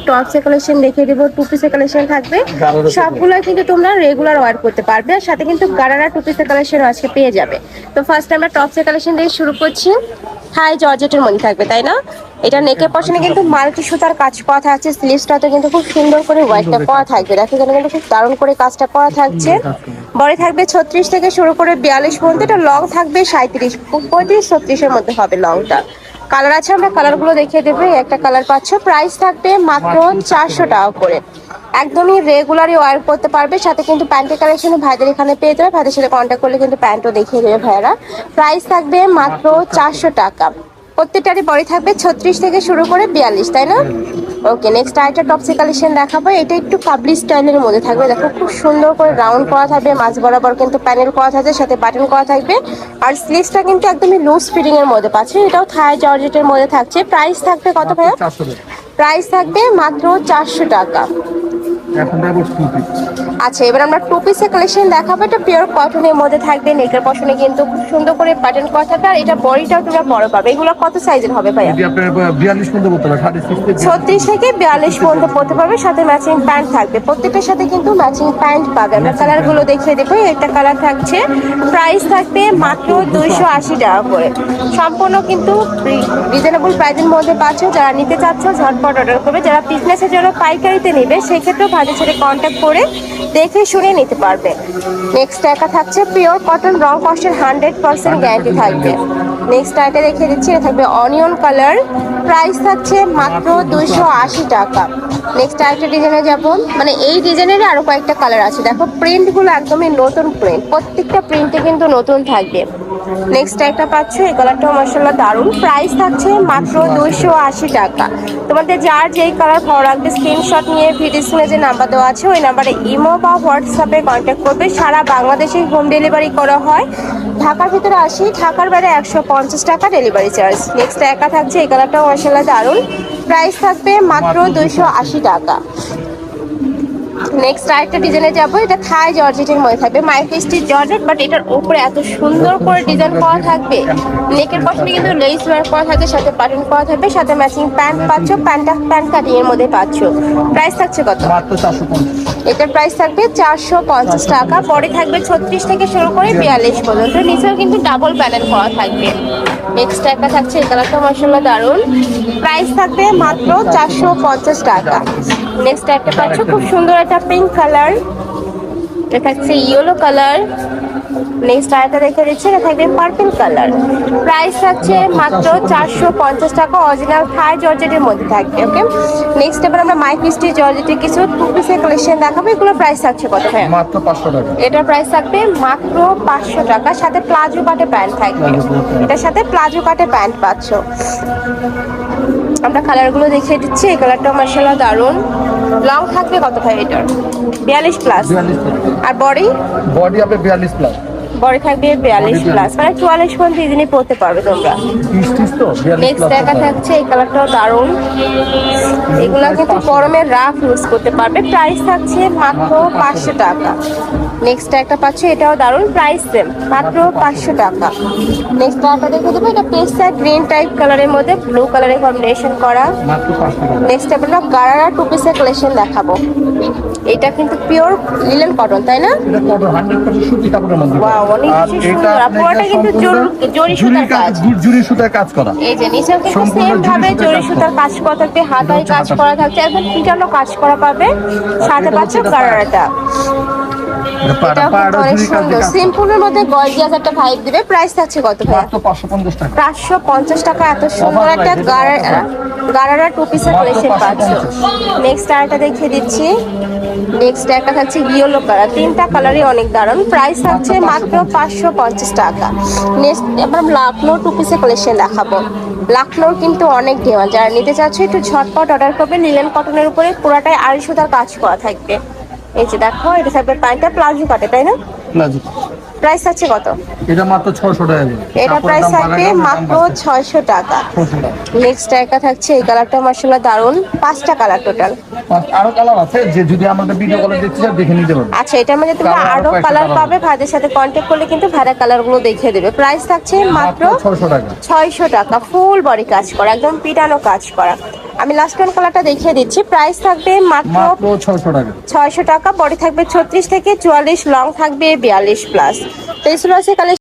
টপসের collection দেখিয়ে দেবো, two পিসের কালেকশন থাকবে। সবগুলো কিন্তু তোমরা রেগুলার ওয়ার করতে পারবে, আর সাথে কিন্তু গারারা টু পিসের কালেকশন আজকে পেয়ে যাবে। তো ফার্স্ট আমরা টপসের কালেকশন দিয়ে শুরু করছি। হাই জর্জেটের মধ্যে থাকবে, তাই না? এটা নেকের পশনে কিন্তু মাল্টি সুতার কাজ করা থাকছে, স্লিভসটাতে কিন্তু খুব সুন্দর করে হোয়াইটটা করা থাকবে। দেখো এখানে কিন্তু খুব দারুণ করে কাজটা করা থাকছে। বডি থাকবে 36 থেকে শুরু করে 42 পর্যন্ত। এটা লং থাকবে 37, 35, 36-এর মধ্যে হবে লংটা। কালার আছে, আমরা কালারগুলো দেখিয়ে দেবো। একটা কালার পাচ্ছ, প্রাইস থাকবে মাত্র 400 টাকা করে। একদমই রেগুলারই ওয়ার করতে পারবে। সাথে কিন্তু প্যান্টের কালেকশন ভাইদের এখানে পেয়ে যাবে, ভাইদের সাথে কন্ট্যাক্ট করলে কিন্তু প্যান্টও দেখিয়ে দেবে ভাইরা। প্রাইস থাকবে মাত্র 400 টাকা। প্রত্যেকটারই বডি থাকবে 36 থেকে শুরু করে 42, তাই না? ওকে, নেক্সট আরেকটা টপসি কালেকশন দেখাবো। এটা একটু কাবলি স্টাইলের মধ্যে থাকবে। দেখো খুব সুন্দর করে রাউন্ড করা থাকবে, মাঝ বরাবর কিন্তু প্যানেল করা থাকবে, সাথে বাটন করা থাকবে। আর স্লিভসটা কিন্তু একদমই লুজ ফিটিং এর মধ্যে পাচ্ছে। এটাও থাই জর্জেটের মধ্যে থাকছে। প্রাইস থাকবে কত ভাইয়া? প্রাইস থাকবে মাত্র 400 টাকা। আচ্ছা, এবার আমরা টু পিসের কালেকশন দেখাবো। এটা পিওর কটনের মধ্যে থাকবে। নেকের পশনে কিন্তু খুব সুন্দর করে বাটন করা থাকবে, আর এটা বডিটাও তোমরা বড় পাবে। এগুলো কত সাইজের হবে ভাইয়া? 42 পর্যন্ত পড়তে পারবে, 36 থেকে 42 পর্যন্ত পড়তে পারবে। সাথে ম্যাচিং প্যান্ট থাকবে, প্রত্যেকটার সাথে কিন্তু ম্যাচিং প্যান্ট পাবে। আমরা কালারগুলো দেখিয়ে দেবো। একটা কালার থাকছে, প্রাইস থাকবে মাত্র 280 টাকা করে। সম্পূর্ণ কিন্তু রিজনেবল প্রাইসের মধ্যে পাচ্ছ। যারা নিতে চাচ্ছ ঝটপট অর্ডার করবে। যারা বিজনেসের জন্য পাইকারিতে নেবে সেক্ষেত্রেও ভাইদের সাথে কন্ট্যাক্ট করে দেখে শুনে নিতে পারবে। নেক্সট একটা থাকছে পিওর কটন, রং কস্টের 100% গ্যারান্টি থাকবে। নেক্সট একটা দেখিয়ে দিচ্ছি, এটা থাকবে অনিয়ন কালার। প্রাইস থাকছে মাত্র 280 টাকা। নেক্সট আরেকটা ডিজাইনে যাব, মানে এই ডিজাইনেরই আরো কয়েকটা কালার আছে। দেখো প্রিন্টগুলো একদমই নতুন প্রিন্ট, প্রত্যেকটা প্রিন্টে কিন্তু নতুন থাকবে। নেক্সট একটা পাচ্ছ, এই কালারটাও মাশাআল্লাহ দারুণ। প্রাইস থাকছে মাত্র 280 টাকা। তোমাদের যার যেই কালার ভালো লাগবে স্ক্রিনশট নিয়ে ভিডিও স্ক্রিনে যে নাম্বার দেওয়া আছে ওই নাম্বারে ইমো বা হোয়াটসঅ্যাপে কন্ট্যাক্ট করবে। সারা বাংলাদেশে হোম ডেলিভারি করা হয়। ঢাকার ভিতরে 80, ঢাকার বাইরে 150 টাকা ডেলিভারি চার্জ। নেক্সট একা থাকছে, এই কালারটাও মাশাআল্লাহ দারুণ। প্রাইস থাকবে মাত্র 280 টাকা। নেক্সট আরেকটা ডিজাইনে যাবো। এটা থাই জর্জেটের মধ্যে থাকবে, মাইক্রোস্টিচ জর্জেট, বাট এটার উপরে এত সুন্দর করে ডিজাইন করা থাকবে। নেকের পশনে কিন্তু লেস ওয়ার্ক করা থাকবে, সাথে বাটন করা থাকবে, সাথে ম্যাচিং প্যান্ট পাচ্ছ। প্যান্টটা প্যান্ট কাটিং এর মধ্যে পাচ্ছ। প্রাইস থাকছে কত? মাত্র 450। এটার প্রাইস থাকবে 450 টাকা। বডি থাকবে 36 থেকে শুরু করে 42 পর্যন্ত। নিচেও কিন্তু ডাবল প্যানেল করা থাকবে। নেক্সট একটা থাকছে, এই কালারটা মাশাআল্লাহ দারুণ। প্রাইস থাকবে মাত্র 450 টাকা। নেক্সট একটা পাচ্ছ খুব সুন্দর একটা পিঙ্ক কালার, এটা থাকছে ইয়েলো কালার। নেক্সট আরেকটা দেখে দিচ্ছি, এটা থাকবে পার্পল কালার। প্রাইস থাকছে মাত্র 450 টাকা। অরিজিনাল থাই জর্জেটের মধ্যে থাকবে। ওকে, নেক্সট এবার আমরা মাইক্রোস্টিচ জর্জেটের কিছু টু পিসের কালেকশন দেখাবো। এগুলো প্রাইস থাকছে কত ভাই? মাত্র 500 টাকা। এটার প্রাইস থাকবে মাত্র 500 টাকা। সাথে প্লাজো কাটে প্যান্ট থাকবে। এটার সাথে প্লাজো কাটে প্যান্ট পাচ্ছ। আমরা কালারগুলো দেখিয়ে দিচ্ছি। এই কালারটা মাশাআল্লাহ দারুণ। লং থাকবে কত ভাই এটার? 42 প্লাস। আর বডি হবে 42 প্লাস। বডি থাকবে 42 প্লাস, মানে 44 পর্যন্ত ইজিলি পড়তে পারবে তোমরা। নেক্সট দেখা থাকছে, এই কালারটাও দারুণ। এগুলা কিন্তু গরমে রাফ ইউজ করতে পারবে। প্রাইস থাকছে মাত্র 500 টাকা। নেক্সট একটা পাচ্ছ, এটাও দারুণ। প্রাইস সেম, মাত্র 500 টাকা। নেক্সট একটা দেখে দেবো, এটা পেস্টা গ্রিন টাইপ কালারের মধ্যে ব্লু কালারের কম্বিনেশন করা। নেক্সট আমরা গারারা টু পিসের কালেকশন দেখাবো। এটা কিন্তু পিওর লিলেন কটন, তাই না? এটা কটন 100% সুতি কাপড়ের মধ্যে। ওয়াও, অনেক সুন্দর। পুরোটা কিন্তু জরি সুতার কাজ, জরি সুতার কাজ করা। এই যে নিচেও কিন্তু সেম ভাবে জরি সুতার কাজ করা থাকবে, হাতায় কাজ করা থাকছে, একদম পিটানো কাজ করা পাবে। সাথে পাচ্ছ গারারাটা। সিম্পলের মধ্যে গর্জিয়াস একটা ভাইব দিবে। প্রাইস থাকছে কত ভাই? 550 টাকা। 550 টাকা। এত সুন্দর একটা গারারা টু পিসের কালেকশন পাচ্ছ। নেক্সট আরেকটা দেখিয়ে দিচ্ছি। নেক্সট একটা থাকছে ইয়েলো কালার। তিনটা কালারই অনেক দারুণ। প্রাইস থাকছে মাত্র 550 টাকা। নেক্সট এবার লাখনৌ টু পিসের কালেকশন দেখাবো। লাখনৌর কিন্তু অনেক ডিমান্ড। যারা নিতে চাচ্ছে একটু ঝটপট অর্ডার করবে। লিলেন কটনের উপরে পুরাটাই 250 সুতার কাজ করা থাকবে। এই যে দেখো, এটা থাকবে প্যান্টটা প্লাজো কাটে, তাই না? প্লাজো। প্রাইস আছে কত? এটা মাত্র 600 টাকা। এটা প্রাইস থাকবে মাত্র 600 টাকা। নেক্সট একটা থাকছে, এই কালারটা মাশাআল্লাহ দারুন। 5টা কালার টোটাল। আরো কালার আছে, যে যদি আমাদের ভিডিও কলে দেখতে চাও দেখে নিতে পারবে। আচ্ছা, এটার মধ্যে তোমরা আরো কালার পাবে। ভাইদের সাথে কন্টাক্ট করলে কিন্তু ভাইরা কালারগুলো দেখিয়ে দেবে। প্রাইস থাকছে মাত্র 600 টাকা। 600 টাকা। ফুল বডি কাজ করা, একদম পিটানো কাজ করা। আমি লাস্ট ওয়ান কালারটা দেখিয়ে দিচ্ছি, প্রাইস থাকবে মাত্র মাত্র 600 টাকা। 600 টাকা। বডি থাকবে 36 থেকে 44, লং থাকবে 42 প্লাস। তো এই ছিল আজকে কালেকশন।